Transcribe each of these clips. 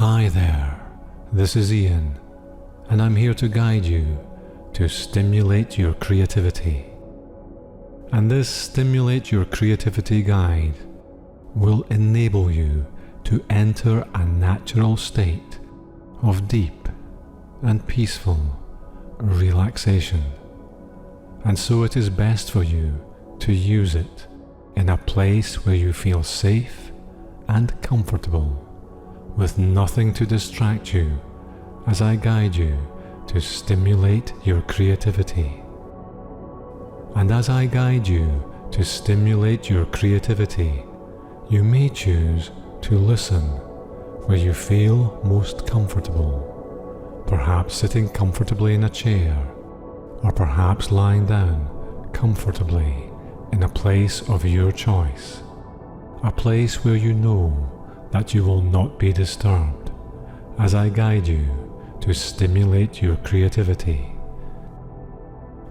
Hi there, this is Ian, and I'm here to guide you to stimulate your creativity. And this Stimulate Your Creativity guide will enable you to enter a natural state of deep and peaceful relaxation. And so it is best for you to use it in a place where you feel safe and comfortable, with nothing to distract you as I guide you to stimulate your creativity. And as I guide you to stimulate your creativity, you may choose to listen where you feel most comfortable, perhaps sitting comfortably in a chair, or perhaps lying down comfortably in a place of your choice, a place where you know that you will not be disturbed as I guide you to stimulate your creativity.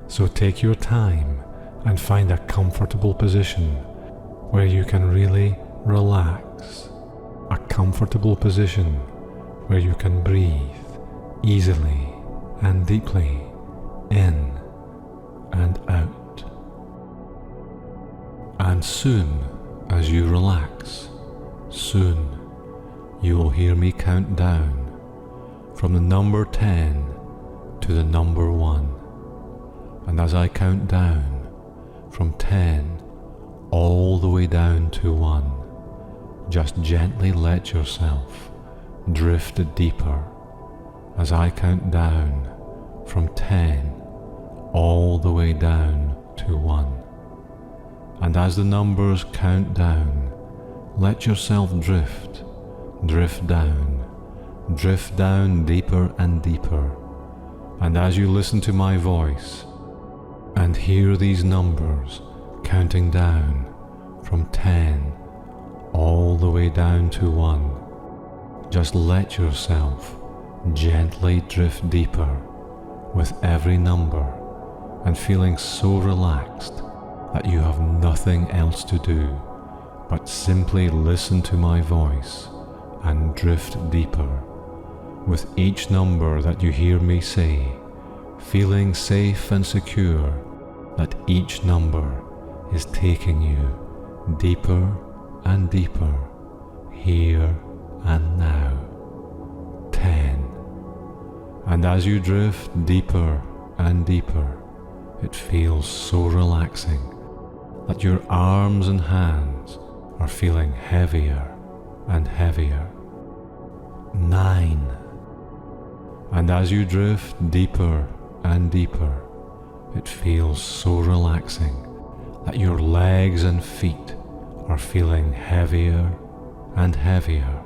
So take your time and find a comfortable position where you can really relax, a comfortable position where you can breathe easily and deeply in and out. And soon as you relax, soon you will hear me count down from the number 10 to the number 1. And as I count down from 10 all the way down to 1, just gently let yourself drift deeper as I count down from 10 all the way down to 1. And as the numbers count down, let yourself drift down deeper and deeper. And as you listen to my voice and hear these numbers counting down from 10 all the way down to 1, just let yourself gently drift deeper with every number, and feeling so relaxed that you have nothing else to do but simply listen to my voice and drift deeper. With each number that you hear me say, feeling safe and secure that each number is taking you deeper and deeper, here and now. 10. And as you drift deeper and deeper, it feels so relaxing that your arms and hands are feeling heavier and heavier. 9. And as you drift deeper and deeper, it feels so relaxing that your legs and feet are feeling heavier and heavier.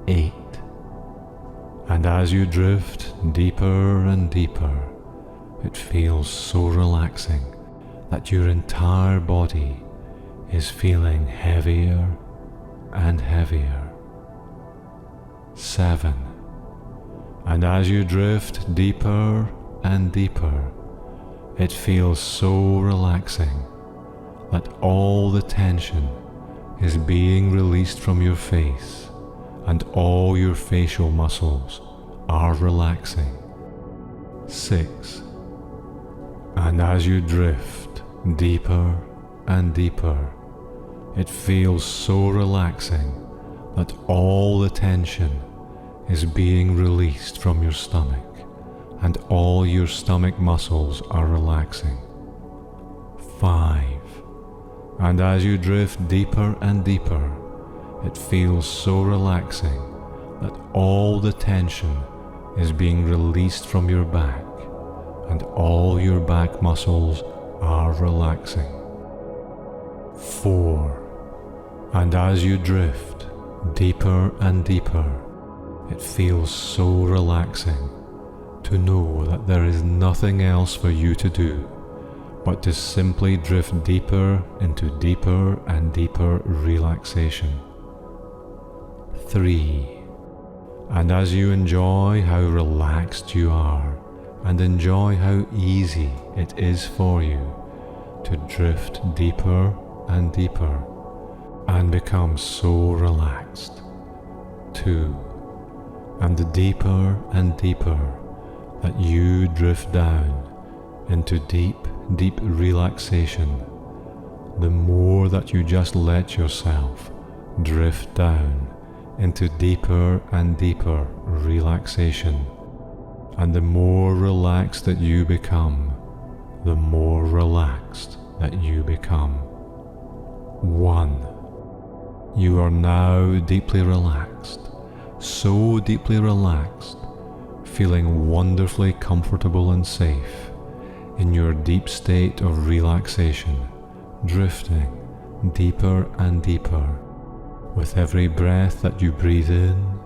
8. And as you drift deeper and deeper, it feels so relaxing that your entire body is feeling heavier and heavier. 7. And as you drift deeper and deeper, it feels so relaxing that all the tension is being released from your face, and all your facial muscles are relaxing. 6. And as you drift deeper and deeper, it feels so relaxing that all the tension is being released from your stomach, and all your stomach muscles are relaxing. 5. And as you drift deeper and deeper, it feels so relaxing that all the tension is being released from your back, and all your back muscles are relaxing. 4. And as you drift deeper and deeper, it feels so relaxing to know that there is nothing else for you to do but to simply drift deeper into deeper and deeper relaxation. 3. And as you enjoy how relaxed you are, and enjoy how easy it is for you to drift deeper and deeper and become so relaxed. 2. And deeper and deeper that you drift down into deep, deep relaxation, the more that you just let yourself drift down into deeper and deeper relaxation. And the more relaxed that you become, the more relaxed that you become. 1. You are now deeply relaxed, so deeply relaxed, feeling wonderfully comfortable and safe in your deep state of relaxation, drifting deeper and deeper with every breath that you breathe in,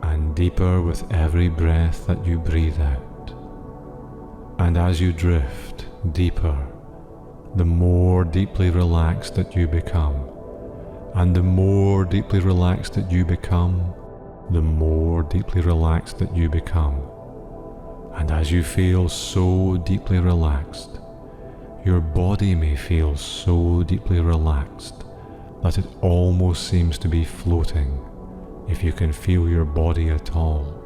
and deeper with every breath that you breathe out. And as you drift deeper, the more deeply relaxed that you become, and the more deeply relaxed that you become, the more deeply relaxed that you become. And as you feel so deeply relaxed, your body may feel so deeply relaxed that it almost seems to be floating, if you can feel your body at all.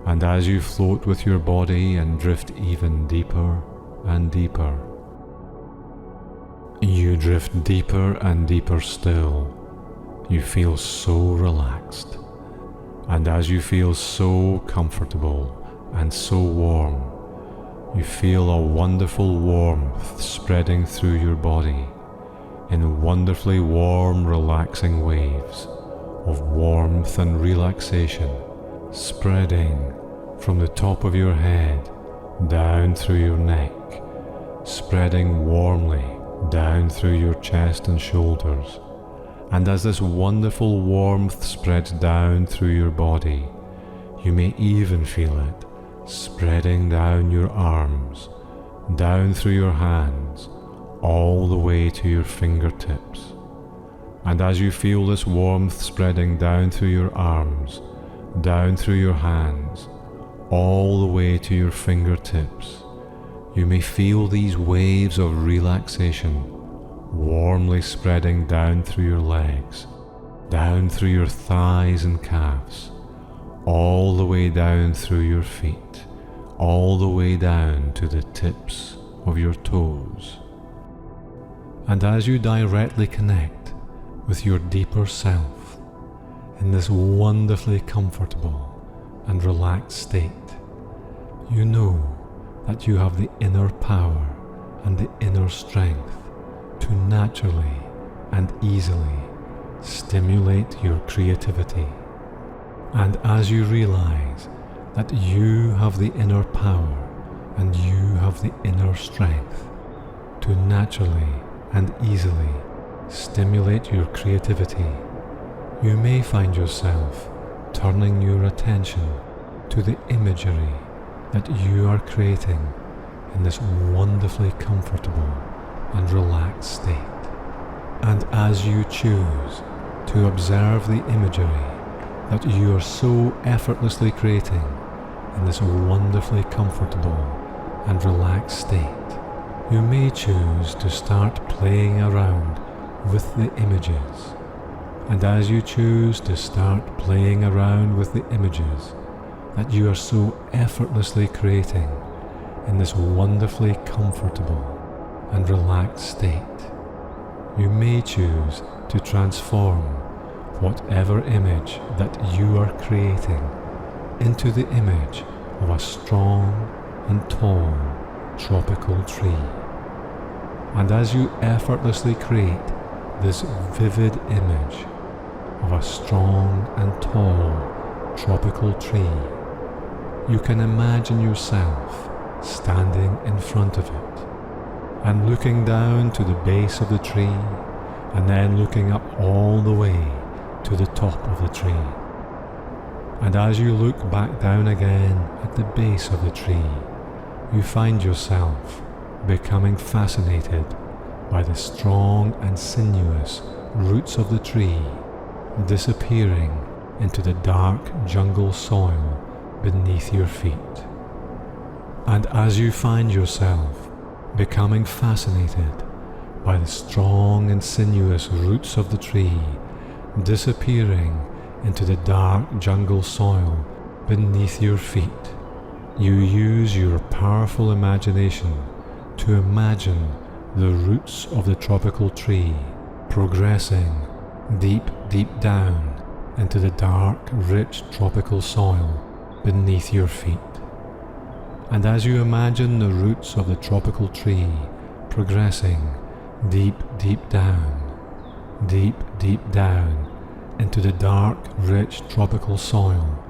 And as you float with your body and drift even deeper and deeper, you drift deeper and deeper still. You feel so relaxed. And as you feel so comfortable and so warm, you feel a wonderful warmth spreading through your body in wonderfully warm, relaxing waves of warmth and relaxation, spreading from the top of your head down through your neck, spreading warmly down through your chest and shoulders. And as this wonderful warmth spreads down through your body, you may even feel it spreading down your arms, down through your hands, all the way to your fingertips. And as you feel this warmth spreading down through your arms, down through your hands, all the way to your fingertips, you may feel these waves of relaxation warmly spreading down through your legs, down through your thighs and calves, all the way down through your feet, all the way down to the tips of your toes. And as you directly connect with your deeper self in this wonderfully comfortable and relaxed state, you know that you have the inner power and the inner strength to naturally and easily stimulate your creativity. And as you realize that you have the inner power and you have the inner strength to naturally and easily stimulate your creativity, you may find yourself turning your attention to the imagery that you are creating in this wonderfully comfortable and relaxed state. And as you choose to observe the imagery that you are so effortlessly creating in this wonderfully comfortable and relaxed state, you may choose to start playing around with the images. And as you choose to start playing around with the images that you are so effortlessly creating in this wonderfully comfortable and relaxed state, you may choose to transform whatever image that you are creating into the image of a strong and tall tropical tree. And as you effortlessly create this vivid image of a strong and tall tropical tree, you can imagine yourself standing in front of it and looking down to the base of the tree and then looking up all the way to the top of the tree. And as you look back down again at the base of the tree, you find yourself becoming fascinated by the strong and sinuous roots of the tree disappearing into the dark jungle soil beneath your feet. And as you find yourself becoming fascinated by the strong and sinuous roots of the tree disappearing into the dark jungle soil beneath your feet. You use your powerful imagination to imagine the roots of the tropical tree progressing deep, deep down into the dark, rich tropical soil beneath your feet. And as you imagine the roots of the tropical tree progressing deep, deep down into the dark, rich tropical soil,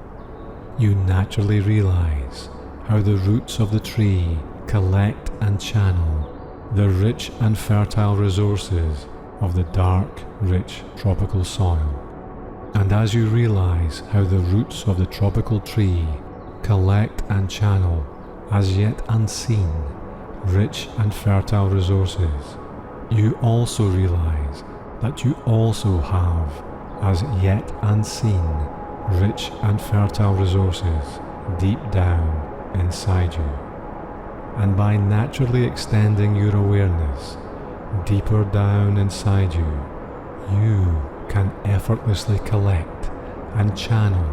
you naturally realize how the roots of the tree collect and channel the rich and fertile resources of the dark, rich tropical soil. And as you realize how the roots of the tropical tree collect and channel as yet unseen, rich and fertile resources, you also realize that you also have as yet unseen, rich and fertile resources deep down inside you. And by naturally extending your awareness deeper down inside you, you can effortlessly collect and channel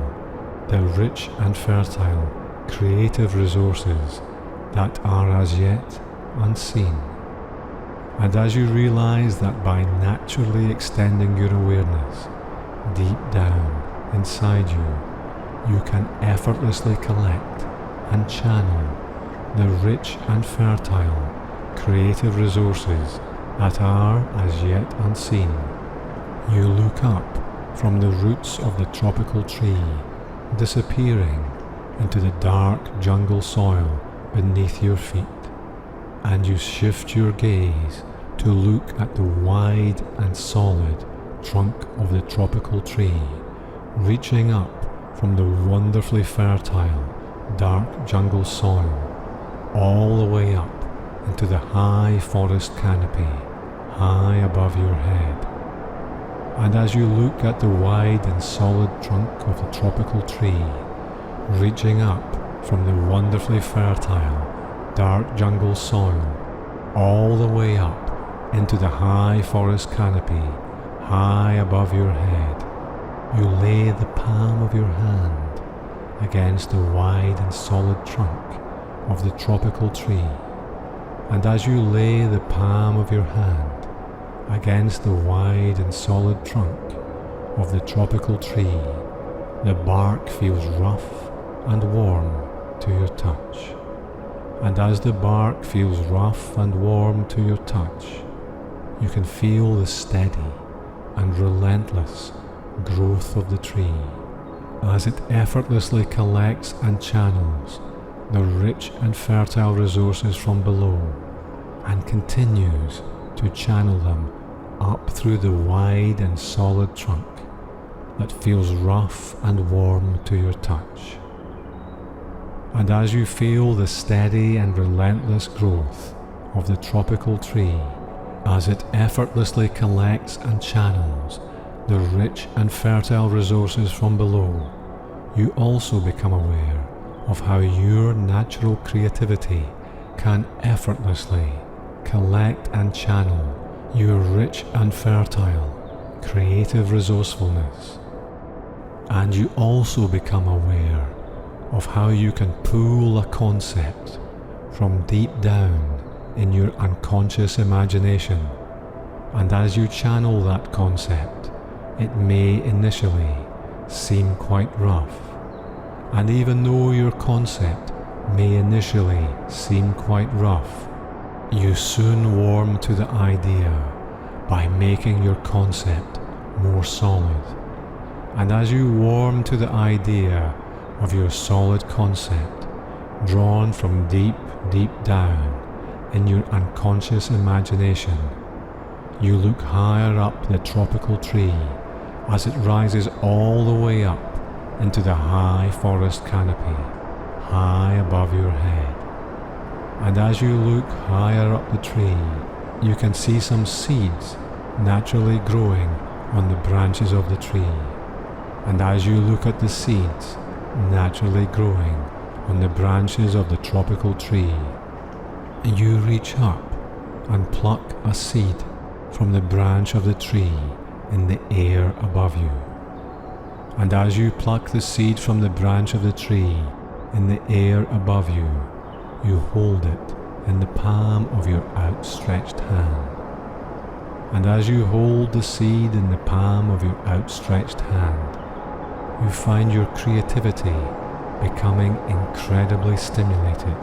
the rich and fertile creative resources that are as yet unseen. And as you realize that by naturally extending your awareness deep down inside you, you can effortlessly collect and channel the rich and fertile creative resources that are as yet unseen, you look up from the roots of the tropical tree, disappearing into the dark jungle soil beneath your feet, and you shift your gaze to look at the wide and solid trunk of the tropical tree, reaching up from the wonderfully fertile dark jungle soil all the way up into the high forest canopy high above your head. And as you look at the wide and solid trunk of the tropical tree, reaching up from the wonderfully fertile dark jungle soil all the way up into the high forest canopy high above your head, you lay the palm of your hand against the wide and solid trunk of the tropical tree. And as you lay the palm of your hand against the wide and solid trunk of the tropical tree, the bark feels rough and warm to your touch. And as the bark feels rough and warm to your touch, you can feel the steady and relentless growth of the tree as it effortlessly collects and channels the rich and fertile resources from below and continues to channel them up through the wide and solid trunk that feels rough and warm to your touch. And as you feel the steady and relentless growth of the tropical tree, as it effortlessly collects and channels the rich and fertile resources from below, you also become aware of how your natural creativity can effortlessly collect and channel your rich and fertile creative resourcefulness. And you also become aware of how you can pull a concept from deep down in your unconscious imagination, and as you channel that concept, it may initially seem quite rough. And even though your concept may initially seem quite rough, you soon warm to the idea by making your concept more solid. And as you warm to the idea of your solid concept, drawn from deep, deep down in your unconscious imagination, you look higher up the tropical tree as it rises all the way up into the high forest canopy high above your head. And as you look higher up the tree, you can see some seeds naturally growing on the branches of the tree. And as you look at the seeds naturally growing on the branches of the tropical tree, you reach up and pluck a seed from the branch of the tree in the air above you. And as you pluck the seed from the branch of the tree in the air above you, you hold it in the palm of your outstretched hand. And as you hold the seed in the palm of your outstretched hand, you find your creativity becoming incredibly stimulated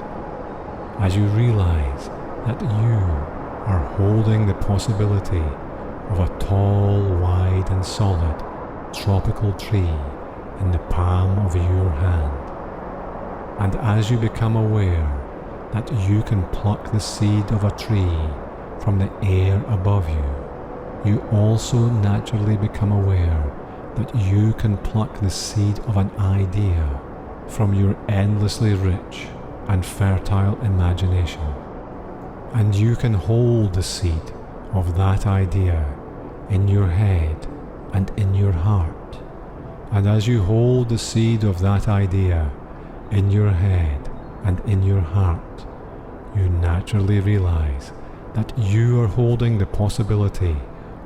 as you realize that you are holding the possibility of a tall, wide and solid tropical tree in the palm of your hand. And as you become aware that you can pluck the seed of a tree from the air above you, you also naturally become aware that you can pluck the seed of an idea from your endlessly rich and fertile imagination. And you can hold the seed of that idea in your head and in your heart. And as you hold the seed of that idea in your head and in your heart, you naturally realize that you are holding the possibility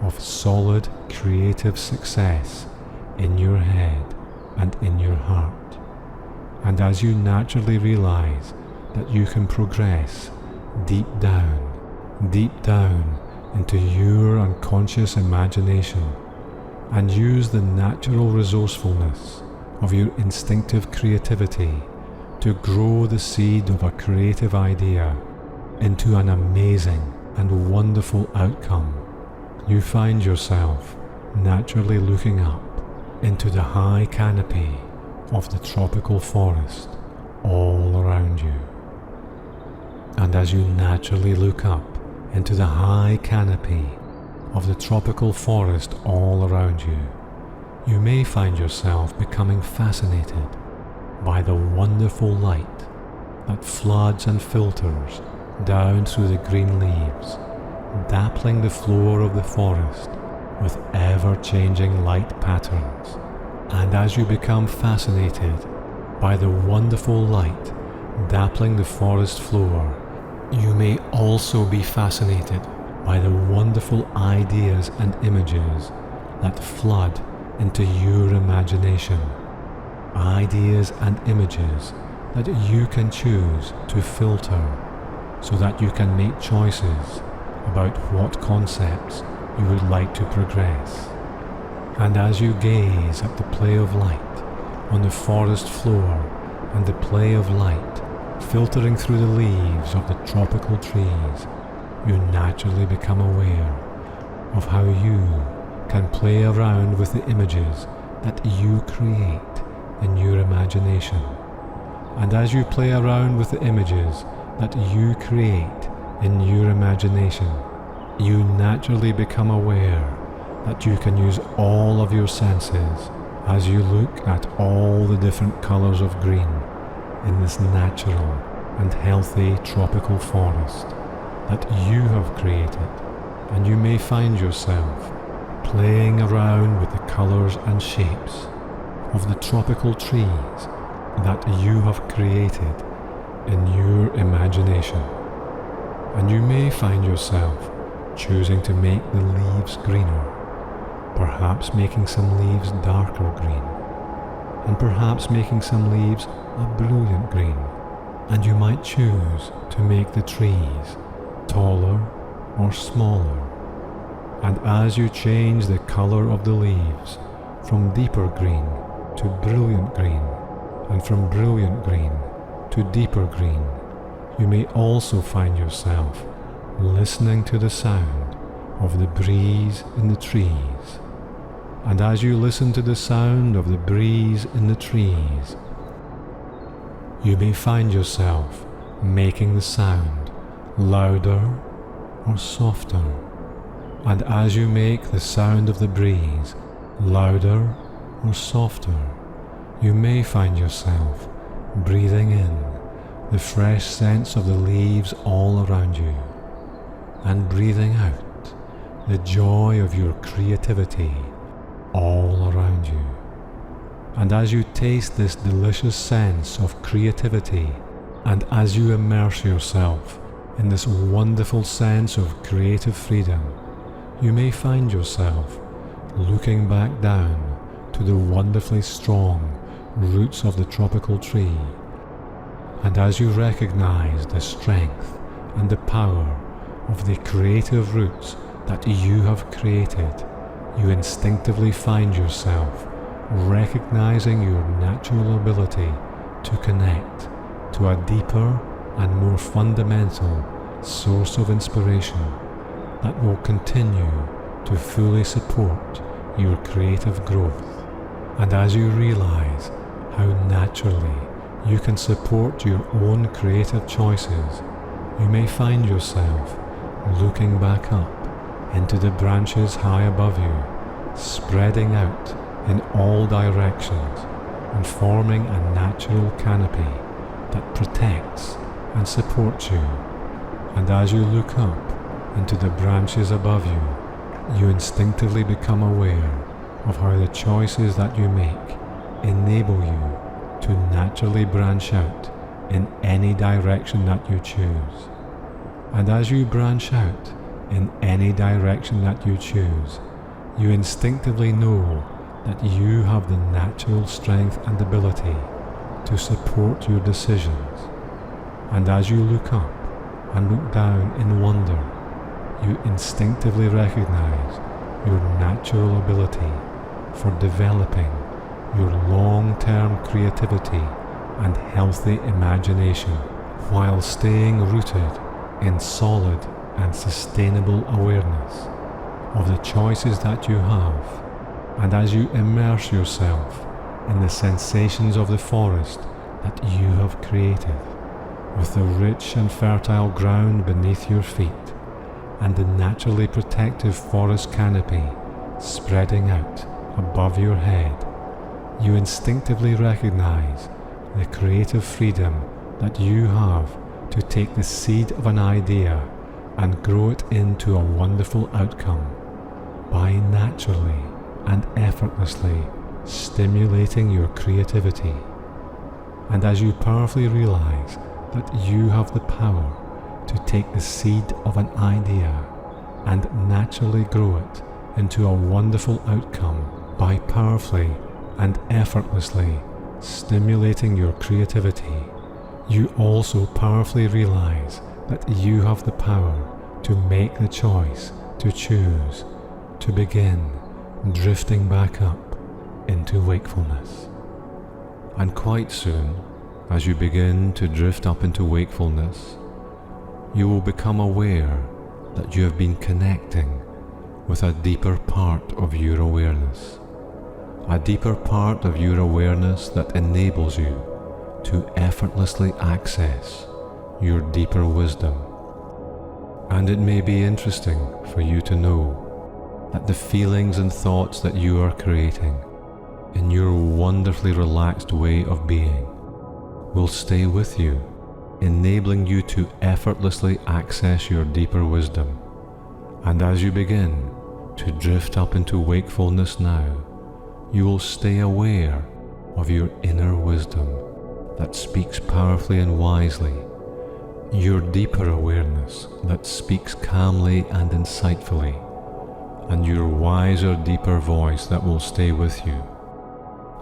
of solid creative success in your head and in your heart. And as you naturally realize that you can progress deep down into your unconscious imagination and use the natural resourcefulness of your instinctive creativity to grow the seed of a creative idea into an amazing and wonderful outcome, you find yourself naturally looking up into the high canopy of the tropical forest all around you. And as you naturally look up into the high canopy of the tropical forest all around you, you may find yourself becoming fascinated by the wonderful light that floods and filters down through the green leaves, dappling the floor of the forest with ever-changing light patterns. And as you become fascinated by the wonderful light dappling the forest floor, you may also be fascinated by the wonderful ideas and images that flood into your imagination. Ideas and images that you can choose to filter so that you can make choices about what concepts you would like to progress. And as you gaze at the play of light on the forest floor and the play of light filtering through the leaves of the tropical trees, you naturally become aware of how you can play around with the images that you create in your imagination. And as you play around with the images that you create in your imagination, you naturally become aware that you can use all of your senses as you look at all the different colors of green in this natural and healthy tropical forest that you have created. And you may find yourself playing around with the colors and shapes of the tropical trees that you have created in your imagination. And you may find yourself choosing to make the leaves greener, perhaps making some leaves darker green, and perhaps making some leaves a brilliant green. And you might choose to make the trees taller or smaller. And as you change the color of the leaves from deeper green to brilliant green, and from brilliant green to deeper green, you may also find yourself listening to the sound of the breeze in the trees. And as you listen to the sound of the breeze in the trees, you may find yourself making the sound louder or softer. And as you make the sound of the breeze louder or softer, you may find yourself breathing in the fresh scents of the leaves all around you, and breathing out the joy of your creativity all around you. And as you taste this delicious sense of creativity, and as you immerse yourself in this wonderful sense of creative freedom, you may find yourself looking back down to the wonderfully strong roots of the tropical tree. And as you recognize the strength and the power of the creative roots that you have created, you instinctively find yourself recognizing your natural ability to connect to a deeper and more fundamental source of inspiration that will continue to fully support your creative growth. And as you realize how naturally you can support your own creative choices, you may find yourself looking back up into the branches high above you, spreading out in all directions and forming a natural canopy that protects and supports you. And as you look up into the branches above you, you instinctively become aware of how the choices that you make enable you to naturally branch out in any direction that you choose. And as you branch out in any direction that you choose, you instinctively know that you have the natural strength and ability to support your decisions. And as you look up and look down in wonder, you instinctively recognize your natural ability for developing your long-term creativity and healthy imagination while staying rooted in solid and sustainable awareness of the choices that you have. And as you immerse yourself in the sensations of the forest that you have created, with the rich and fertile ground beneath your feet and the naturally protective forest canopy spreading out above your head, you instinctively recognize the creative freedom that you have to take the seed of an idea and grow it into a wonderful outcome by naturally and effortlessly stimulating your creativity. And as you powerfully realize that you have the power to take the seed of an idea and naturally grow it into a wonderful outcome by powerfully and effortlessly stimulating your creativity, you also powerfully realize that you have the power to make the choice to choose to begin drifting back up into wakefulness. And quite soon, as you begin to drift up into wakefulness, you will become aware that you have been connecting with a deeper part of your awareness, a deeper part of your awareness that enables you to effortlessly access your deeper wisdom. And it may be interesting for you to know that the feelings and thoughts that you are creating in your wonderfully relaxed way of being will stay with you, enabling you to effortlessly access your deeper wisdom. And as you begin to drift up into wakefulness now, you will stay aware of your inner wisdom that speaks powerfully and wisely, your deeper awareness that speaks calmly and insightfully, and your wiser, deeper voice that will stay with you.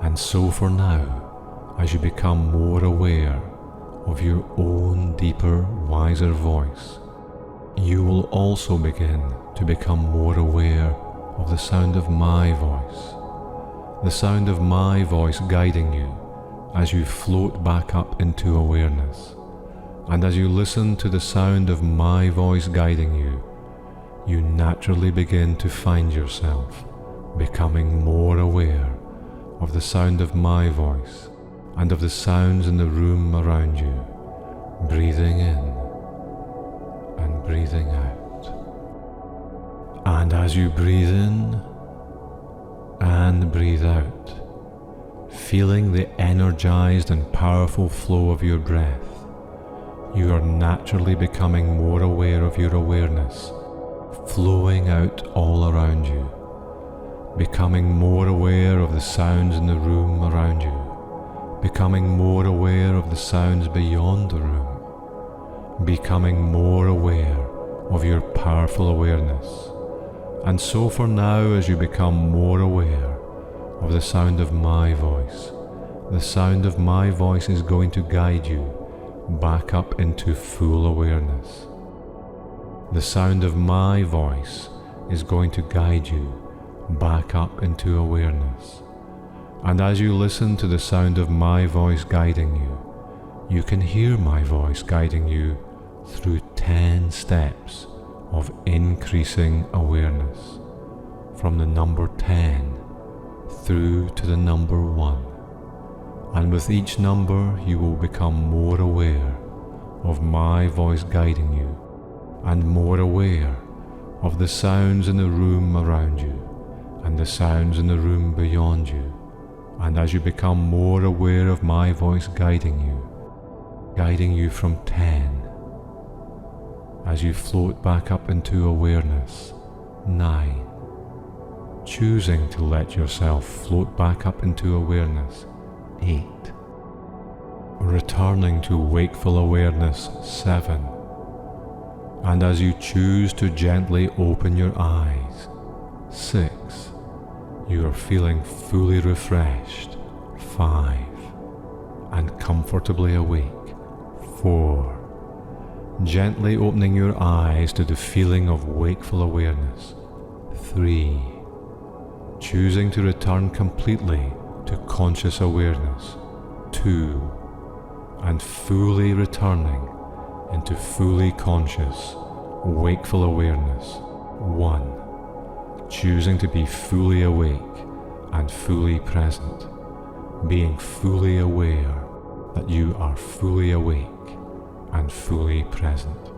And so for now, as you become more aware of your own deeper, wiser voice, you will also begin to become more aware of the sound of my voice, the sound of my voice guiding you as you float back up into awareness. And as you listen to the sound of my voice guiding you, you naturally begin to find yourself becoming more aware of the sound of my voice and of the sounds in the room around you, breathing in and breathing out. And as you breathe in and breathe out, feeling the energized and powerful flow of your breath, you are naturally becoming more aware of your awareness flowing out all around you, becoming more aware of the sounds in the room around you, becoming more aware of the sounds beyond the room, becoming more aware of your powerful awareness. And so for now, as you become more aware of the sound of my voice. The sound of my voice is going to guide you back up into full awareness. The sound of my voice is going to guide you back up into awareness. And as you listen to the sound of my voice guiding you, you can hear my voice guiding you through 10 steps of increasing awareness, from the number 10 through to the number 1. And with each number you will become more aware of my voice guiding you, and more aware of the sounds in the room around you and the sounds in the room beyond you. And as you become more aware of my voice guiding you from 10, as you float back up into awareness, 9, choosing to let yourself float back up into awareness, 8, returning to wakeful awareness, 7, and as you choose to gently open your eyes, 6, you are feeling fully refreshed, 5, and comfortably awake, 4, gently opening your eyes to the feeling of wakeful awareness, 3, choosing to return completely to conscious awareness, 2, and fully returning into fully conscious, wakeful awareness, 1, choosing to be fully awake and fully present, being fully aware that you are fully awake and fully present.